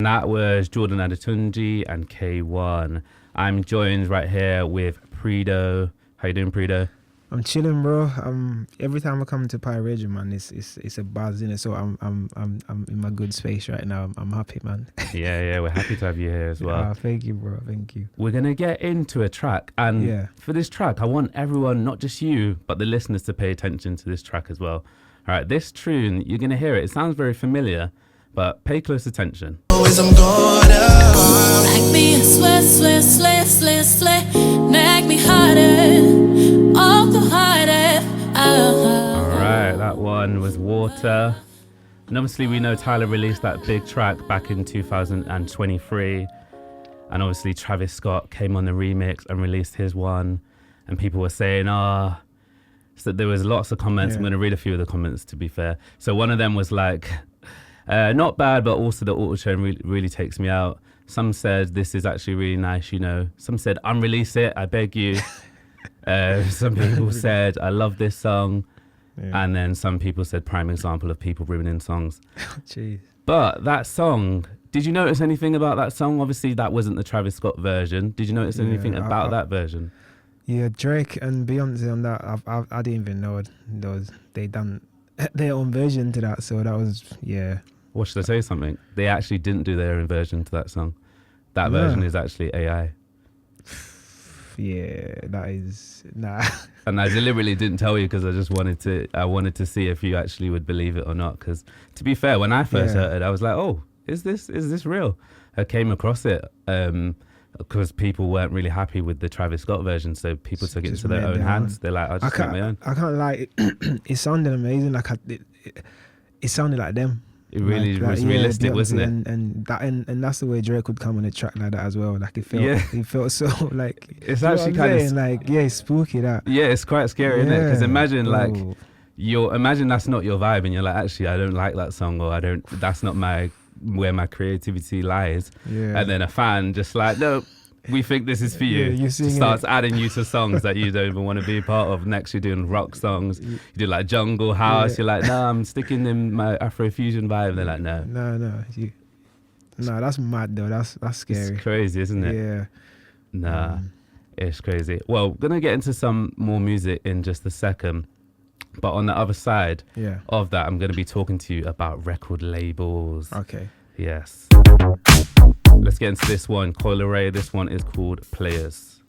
That was Jordan Adetunji and K1. I'm joined right here with Prido. How you doing, Prido? I'm chilling, bro. Every time I come to Pirate, man, it's a buzz in it. So I'm in my good space right now. I'm happy, man. Yeah, we're happy to have you here as well. Thank you, bro. Thank you. We're gonna get into a track, and for this track, I want everyone, not just you, but the listeners, to pay attention to this track as well. All right, this tune, you're gonna hear it. It sounds very familiar, but pay close attention. Always I'm gonna like me, slay, nag me harder, all the harder. All right, that one was Water. And obviously we know Tyler released that big track back in 2023. And obviously Travis Scott came on the remix and released his one. And people were saying, so there was lots of comments. I'm going to read a few of the comments, to be fair. So one of them was like, not bad, but also the auto-tune really takes me out. Some said, this is actually really nice, you know. Some said, unrelease it, I beg you. Some people said, I love this song. Yeah. And then some people said, prime example of people ruining songs. Jeez. But that song, did you notice anything about that song? Obviously, that wasn't the Travis Scott version. Did you notice anything about that version? Yeah, Drake and Beyoncé on that, I didn't even know they done their own version to that. So that was, Well, should I say something? They actually didn't do their own version to that song. That version is actually AI. Yeah, that is nah. And I deliberately didn't tell you because I wanted to see if you actually would believe it or not. Because to be fair, when I first heard it, I was like, oh, is this real? I came across it because people weren't really happy with the Travis Scott version, so people took it into their own hands. They're like, I'll just make my own. I can't lie, it sounded amazing. Like it sounded like them. It really was realistic, wasn't it? And that's the way Drake would come on a track like that as well. Like it felt so like it's actually kind of like it's spooky that. Yeah, it's quite scary, isn't it? Because imagine imagine that's not your vibe, and you're like, actually, I don't like that song, or that's not where my creativity lies. Yeah. And then a fan just like, no, we think this is for you. You starts adding you to songs that you don't even want to be a part of. Next, you're doing rock songs. You do like jungle house. You're like, no, I'm sticking in my Afrofusion vibe. They're like, no. No, that's mad though. That's scary. It's crazy, isn't it? Yeah. Nah, it's crazy. Well, gonna get into some more music in just a second. But on the other side of that, I'm going to be talking to you about record labels. Okay. Yes. Let's get into this one. Coil Ray. This one is called Players.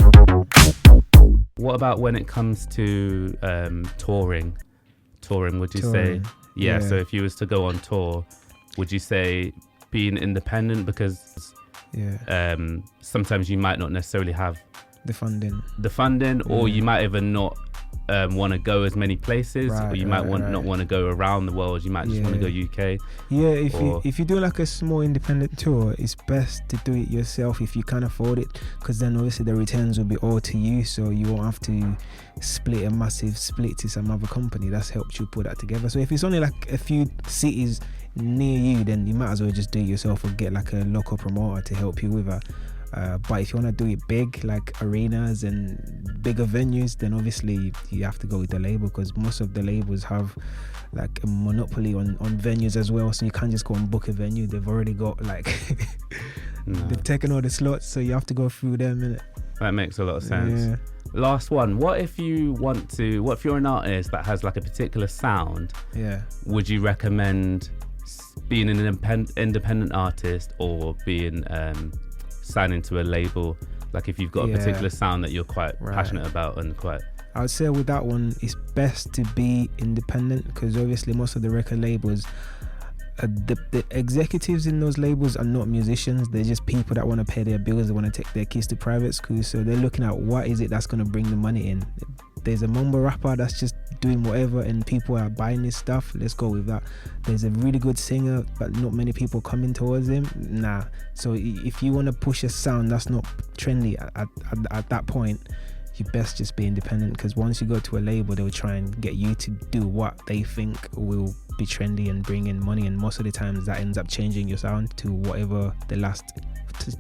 What about when it comes to touring? Would you say? Yeah, so if you was to go on tour, would you say being independent? Because sometimes you might not necessarily have the funding, or you might even not want to go as many places, or you might not want to go around the world. You might just want to go UK. Yeah, if you do like a small independent tour, it's best to do it yourself if you can afford it, because then obviously the returns will be all to you, so you won't have to split a massive split to some other company that's helped you put that together. So if it's only like a few cities near you, then you might as well just do it yourself or get like a local promoter to help you with that. But if you want to do it big, like arenas and bigger venues, then obviously you have to go with the label, because most of the labels have like a monopoly on venues as well. So you can't just go and book a venue. They've already got like they've taken all the slots, so you have to go through them, innit? That makes a lot of sense. Yeah. Last one. What if you're an artist that has like a particular sound? Yeah. Would you recommend being an independent artist or being signing to a label? Like if you've got a particular sound that you're quite passionate about and quite... I would say with that one, it's best to be independent, because obviously most of the record labels, the executives in those labels are not musicians. They're just people that want to pay their bills. They want to take their kids to private school. So they're looking at what is it that's going to bring the money in. There's a mumble rapper that's just doing whatever and people are buying his stuff, let's go with that. There's a really good singer but not many people coming towards him, nah. So if you want to push a sound that's not trendy at that point, you best just be independent, because once you go to a label, they'll try and get you to do what they think will be trendy and bring in money, and most of the times that ends up changing your sound to whatever the last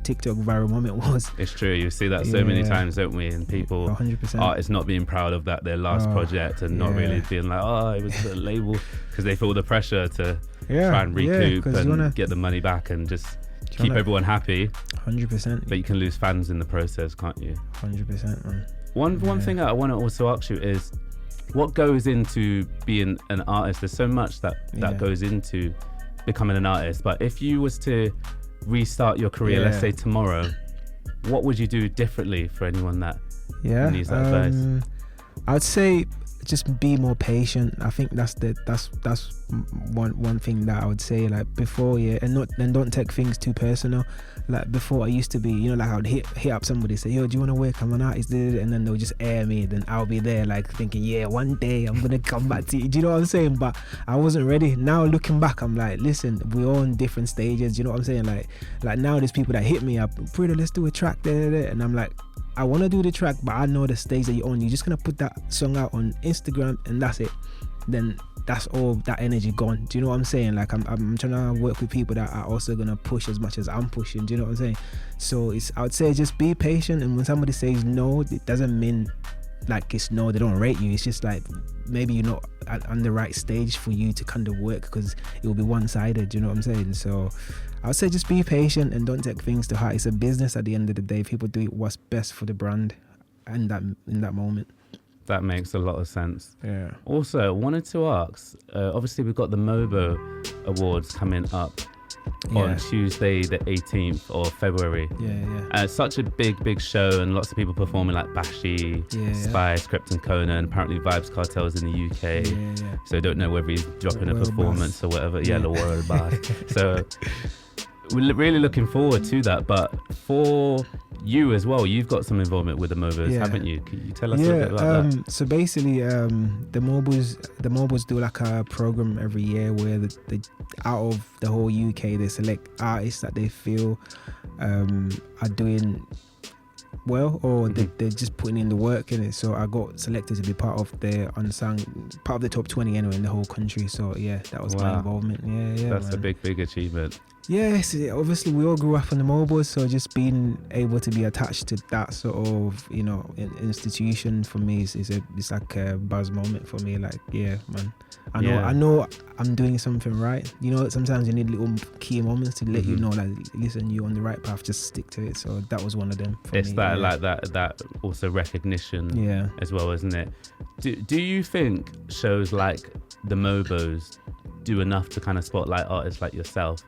TikTok viral moment was. It's true, you see that so many times, don't we? And people, 100%. Artists not being proud of their last project, and not really being like, it was a label, because they feel the pressure to try and recoup and get the money back and just keep everyone happy. 100%. But you can lose fans in the process, can't you? 100%, man. One thing I want to also ask you is, what goes into being an artist? There's so much that goes into becoming an artist. But if you was to restart your career, let's say tomorrow, what would you do differently for anyone that needs that advice? I'd say just be more patient. I think that's one thing that I would say, like, before, and don't take things too personal. Like, before, I used to be, like, I would hit up somebody, say, yo, do you want to work? I'm an artist, and then they'll just air me, then I'll be there, like, thinking, yeah, one day I'm gonna come back to you. Do you know what I'm saying? But I wasn't ready. Now looking back, I'm like, listen, we're all in different stages. You know what I'm saying? Like now there's people that hit me up, Prido, let's do a track, and I'm like, I want to do the track, but I know the stage that you're on. You're just gonna put that song out on Instagram and that's it. Then that's all that energy gone. Do you know what I'm saying? Like, I'm trying to work with people that are also gonna push as much as I'm pushing. Do you know what I'm saying? So I would say just be patient. And when somebody says no, it doesn't mean like it's no, they don't rate you. It's just like maybe you're not on the right stage for you to kind of work, because it will be one-sided. Do you know what I'm saying? So I would say just be patient and don't take things to heart. It's a business at the end of the day. People do what's best for the brand and in that moment. That makes a lot of sense. Yeah. Also, wanted to ask, obviously we've got the MOBO Awards coming up on Tuesday the 18th of February. It's such a big show, and lots of people performing, like Bashi, Spy, Script and Conan, apparently Vibes Cartel's in the UK. So I don't know whether he's dropping a performance or whatever. The World Boss. So we're really looking forward to that. But for you as well, you've got some involvement with the MOBOs, haven't you? Can you tell us a little bit about that? So basically, the MOBOs do like a program every year where they out of the whole UK, they select artists that they feel are doing well, or they're just putting in the work in it. So I got selected to be part of the top 20 anyway in the whole country. So that was my involvement. That's a big achievement. Yes, obviously we all grew up on the MOBOs, so just being able to be attached to that sort of, institution for me it's like a buzz moment for me. Like, man, I know I'm doing something right. Sometimes you need little key moments to let you know, like, listen, you're on the right path, just stick to it. So that was one of them for me. It's that like that also recognition as well, isn't it? Do you think shows like the MOBOs do enough to kind of spotlight artists like yourself?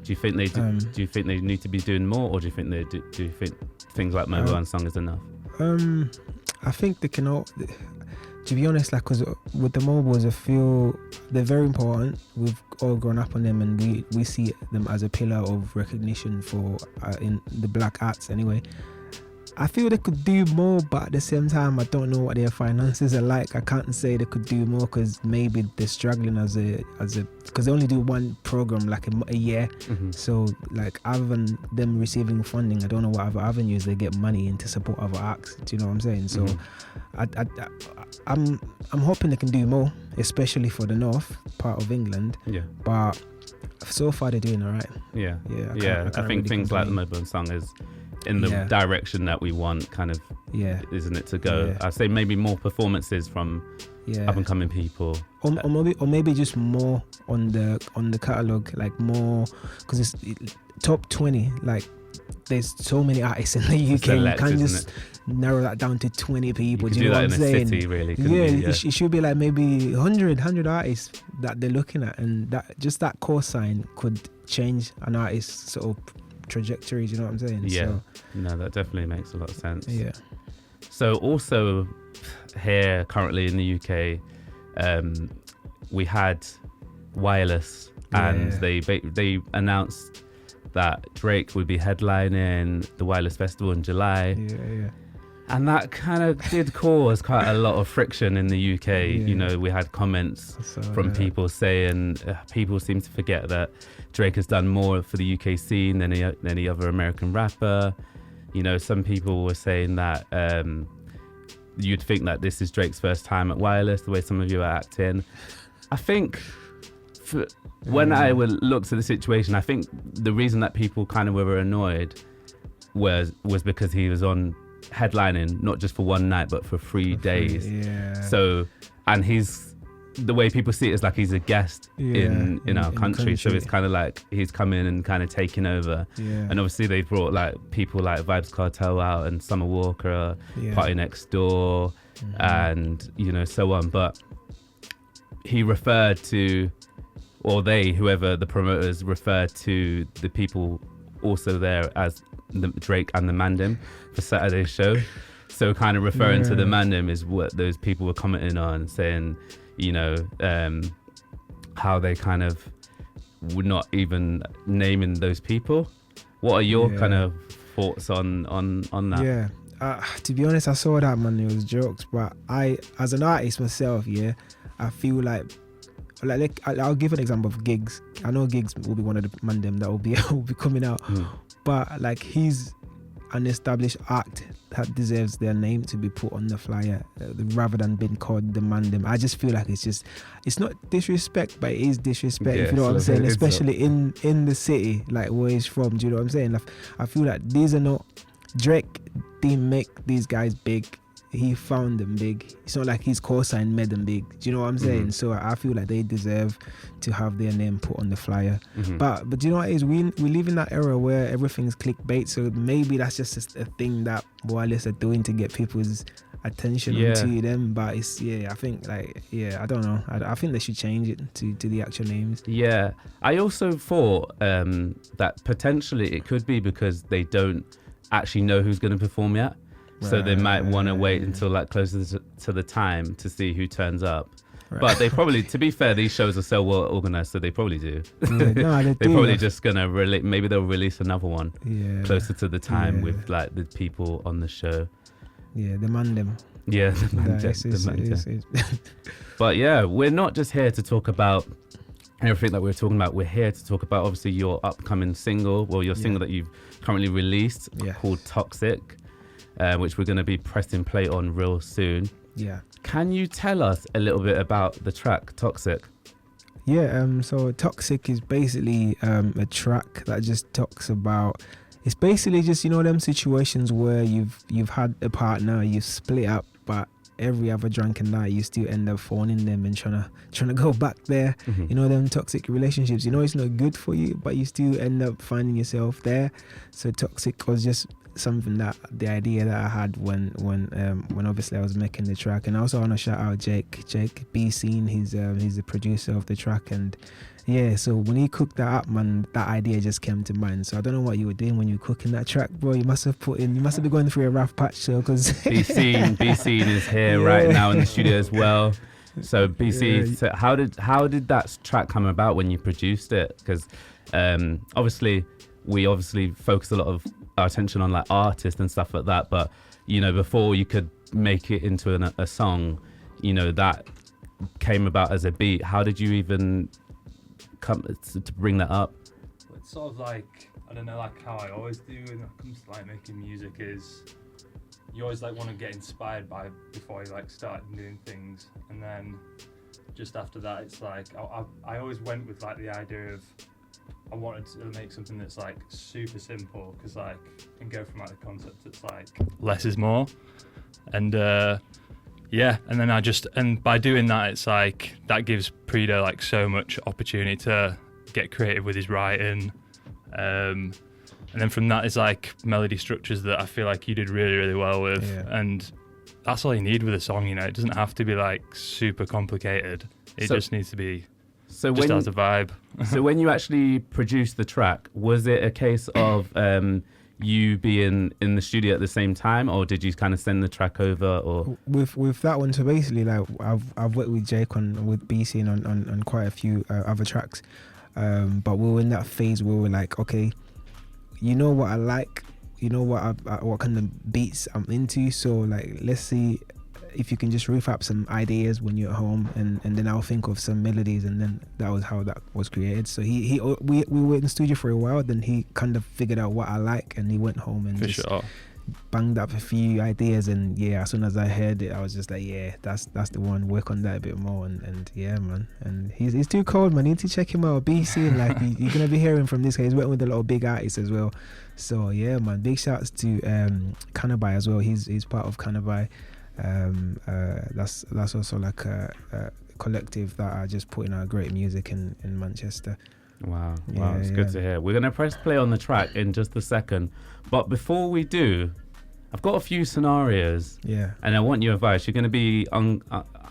Do you think they do? Do you think they need to be doing more, or do you think they do? Do you think things like MOBO Unsung is enough? I think they can all. To be honest, like, cause with the MOBOs, I feel they're very important. We've all grown up on them, and we see them as a pillar of recognition for in the black arts. Anyway, I feel they could do more, but at the same time, I don't know what their finances are like. I can't say they could do more, because maybe they're struggling because they only do one program like a year. So, like, other than them receiving funding, I don't know what other avenues they get money in to support other acts. Do you know what I'm saying? So I'm hoping they can do more, especially for the north part of England. But so far they're doing all right. I think really things like the MOBO Unsung is in the direction that we want, kind of, isn't it, to go? I'd say maybe more performances from up and coming people, or maybe just more on the catalogue, like more, because it's top 20. Like, there's so many artists in the UK. You can't just narrow that down to 20 people. You know what I'm saying? City, really. It should be like maybe 100 artists that they're looking at, and that core sign could change an artist's sort of trajectory. Do you know what I'm saying? No, that definitely makes a lot of sense. So also here currently in the UK, we had Wireless, and they announced that Drake would be headlining the Wireless Festival in July. And that kind of did cause quite a lot of friction in the UK. We had comments from people saying people seem to forget that Drake has done more for the UK scene than any other American rapper. Some people were saying that you'd think that this is Drake's first time at Wireless, the way some of you are acting. I think when I looked at the situation, I think the reason that people kind of were annoyed was because he was on headlining, not just for one night, but for 3 days. So, and he's the way people see it is like he's a guest in our country. So it's kind of like he's come in and kind of taking over. And obviously they brought like people like Vibes Cartel out and Summer Walker, Party Next Door, and you know, so on. But he referred to, or they, whoever the promoters, referred to the people also there as the Drake and the Mandem for Saturday's show. So kind of referring to the Mandem is what those people were commenting on, saying, you know, how they kind of would not even naming those people. What are your kind of thoughts on that? Yeah, to be honest, I saw that, man. It was jokes, but I, as an artist myself, I feel like I'll give an example of Gigs. I know Gigs will be one of the Mandem that will be coming out, but like he's an established act that deserves their name to be put on the flyer rather than being called the Mandem. I just feel like it's not disrespect, but it is disrespect, if you know what I'm saying, especially in the city, like where he's from. Do you know what I'm saying? I feel like these are not, Drake didn't make these guys big, he found them big. It's not like his Costa made them big. Do you know what I'm saying? So I feel like they deserve to have their name put on the flyer. But do you know what it is? We live in that era where everything's clickbait. So maybe that's just a thing that wireless are doing to get people's attention onto them. But it's I think I don't know. I think they should change it to the actual names. Yeah, I also thought that potentially it could be because they don't actually know who's going to perform yet. So they might want to wait until like closer to the time to see who turns up. But they probably, to be fair, these shows are so well organized, so they probably do. They're probably just gonna maybe they'll release another one closer to the time with like the people on the show. Yeah, the Mandem. Yeah, the Mandem. But yeah, we're not just here to talk about everything that we're talking about. We're here to talk about obviously your upcoming single, your single that you've currently released called Toxic. Which we're going to be pressing play on real soon. Yeah. Can you tell us a little bit about the track Toxic? Yeah, so Toxic is basically a track that just talks about, it's basically just, you know, them situations where you've had a partner, you've split up, but every other drunken night you still end up phoning them and trying to go back there. You know, them toxic relationships, you know it's not good for you, but you still end up finding yourself there. So Toxic was just something that the idea that I had when obviously I was making the track. And I also want to shout out Jake B Scene. He's the producer of the track, and so when he cooked that up, man, that idea just came to mind. So I don't know what you were doing when you were cooking that track, bro. You must have been going through a rough patch, so because B Scene is here right now in the studio as well. So BC, so how did that track come about when you produced it? Because obviously we focus a lot of our attention on like artists and stuff like that, but you know, before you could make it into a song, you know, that came about as a beat. How did you even come to bring that up? It's sort of like, I don't know, like how I always do when it comes to like making music is you always like want to get inspired by before you like start doing things, and then just after that it's like I always went with like the idea of I wanted to make something that's like super simple, because like and go from like the concept that's like less is more, and and then and by doing that it's like that gives Prido like so much opportunity to get creative with his writing, and then from that is like melody structures that I feel like you did really, really well with, and that's all you need with a song, you know. It doesn't have to be like super complicated, it just needs to be as a vibe. So when you actually produced the track, was it a case of you being in the studio at the same time, or did you kind of send the track over? Or with that one, so basically like I've worked with Jake with BC on quite a few other tracks, but we were in that phase where we're like, okay, you know what I like, you know what kind of beats I'm into, so like let's see if you can just riff up some ideas when you're at home, and then I'll think of some melodies, and then that was how that was created. So we were in the studio for a while, then he kind of figured out what I like, and he went home and banged up a few ideas, and as soon as I heard it I was just like, that's the one, work on that a bit more, and man, and he's too cold, man. You need to check him out. BC, like you're gonna be hearing from this guy. He's working with a lot of big artists as well, so man, big shouts to Canabai as well. He's part of Canabai. That's also like collective that are just putting out great music in Manchester. Wow, Yeah, it's good to hear. We're going to press play on the track in just a second. But before we do, I've got a few scenarios. Yeah. And I want your advice. You're going to be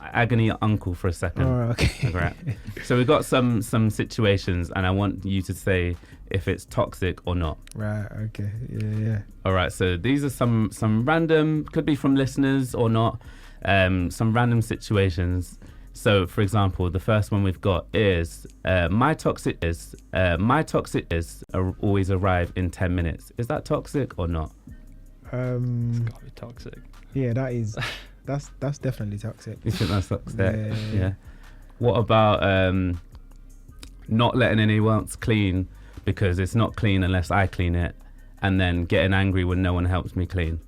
agony uncle for a second. Oh, okay. Right. So we've got some situations, and I want you to say if it's toxic or not. Right, okay. Yeah. All right, so these are some random, could be from listeners or not, some random situations. So, for example, the first one we've got is my toxic is always arrive in 10 minutes. Is that toxic or not? It's gotta be toxic. Yeah, that's definitely toxic. You think that's toxic? Yeah. What about not letting anyone else clean because it's not clean unless I clean it, and then getting angry when no one helps me clean?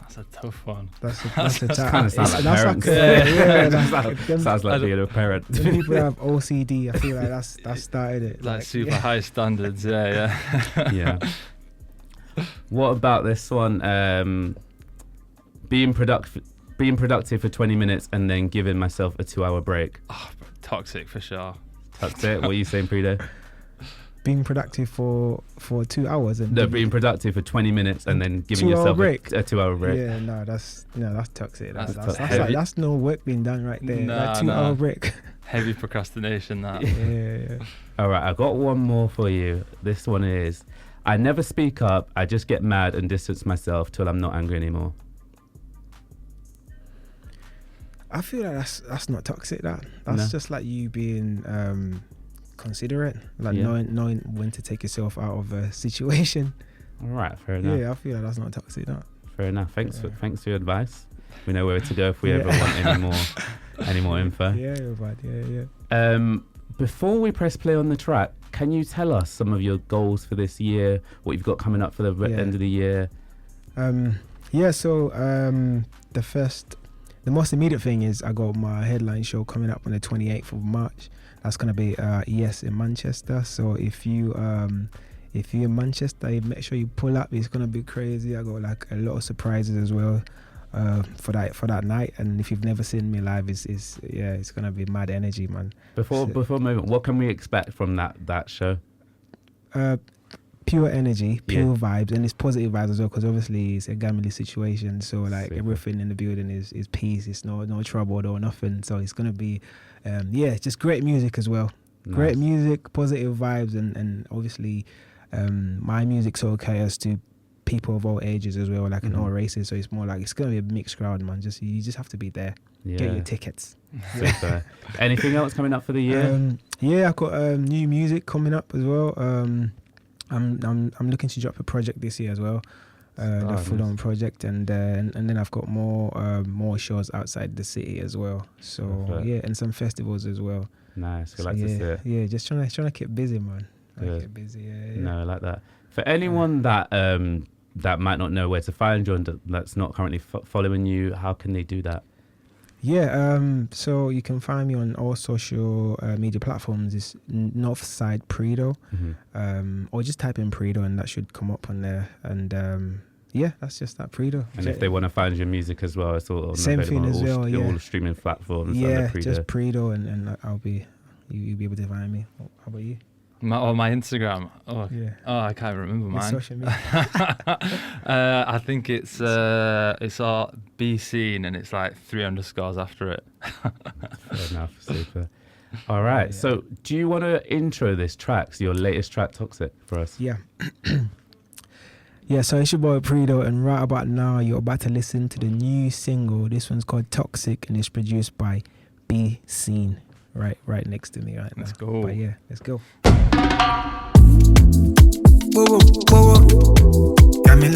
That's a tough one. That's kind of sounds like parents. Sounds like being a parent. When people have OCD, I feel like that started it. Like super high standards, yeah. Yeah. What about this one? Being productive for 20 minutes and then giving myself a 2-hour break. Oh, toxic for sure. Toxic. What are you saying, Prido? Being productive for 2 hours and Being productive for 20 minutes and then giving yourself a 2-hour break. Yeah, no, that's toxic. That's no work being done right there. Nah, 2-hour break. Heavy procrastination, that. Yeah. All right, I've got one more for you. This one is, I never speak up. I just get mad and distance myself till I'm not angry anymore. I feel like that's not toxic. That's just like you being considerate, like knowing when to take yourself out of a situation. All right, fair enough. Yeah, I feel like that's not toxic. No. Fair enough. Thanks for your advice. We know where to go if we ever want any more info. Yeah, bad. Yeah. Before we press play on the track, can you tell us some of your goals for this year? What you've got coming up for the end of the year? So the most immediate thing is I got my headline show coming up on the 28th of March. That's gonna be Yes in Manchester. So if you're in Manchester, make sure you pull up. It's gonna be crazy. I got like a lot of surprises as well for that night. And if you've never seen me live, it's gonna be mad energy, man. Before moving, what can we expect from that show? Pure energy, pure vibes, and it's positive vibes as well, because obviously it's a gambling situation, so like everything in the building is peace. It's no trouble or nothing, so it's gonna be just great music as well. Nice. Great music, positive vibes, and obviously my music's okay as to people of all ages as well, like in all races, so it's more like it's gonna be a mixed crowd, man. You just have to be there. Get your tickets. Anything else coming up for the year? I've got new music coming up as well. I'm looking to drop a project this year as well, the full-on project, and then I've got more shows outside the city as well. So and some festivals as well. Nice, we like to see it. Yeah, just trying to keep busy, man. Keep busy. Yeah. No, I like that. For anyone that might not know where to find you and that's not currently following you, how can they do that? Yeah, so you can find me on all social media platforms. It's Northside Prido, or just type in Prido and that should come up on there. And that's just that, Prido. And if they want to find your music as well, it's all same thing as well. All the streaming platforms. Yeah, just Prido, and you'll be able to find me. How about you? My Instagram. I can't remember mine. Social media. I think it's all Be Seen, and it's like 3 underscores after it. Fair enough. Super. All right. So, do you want to intro this track, your latest track, Toxic, for us? Yeah. So it's your boy Prido, and right about now you're about to listen to the new single. This one's called Toxic, and it's produced by Be Seen. Right next to me right now. Let's go. But let's go. Whoa. Got me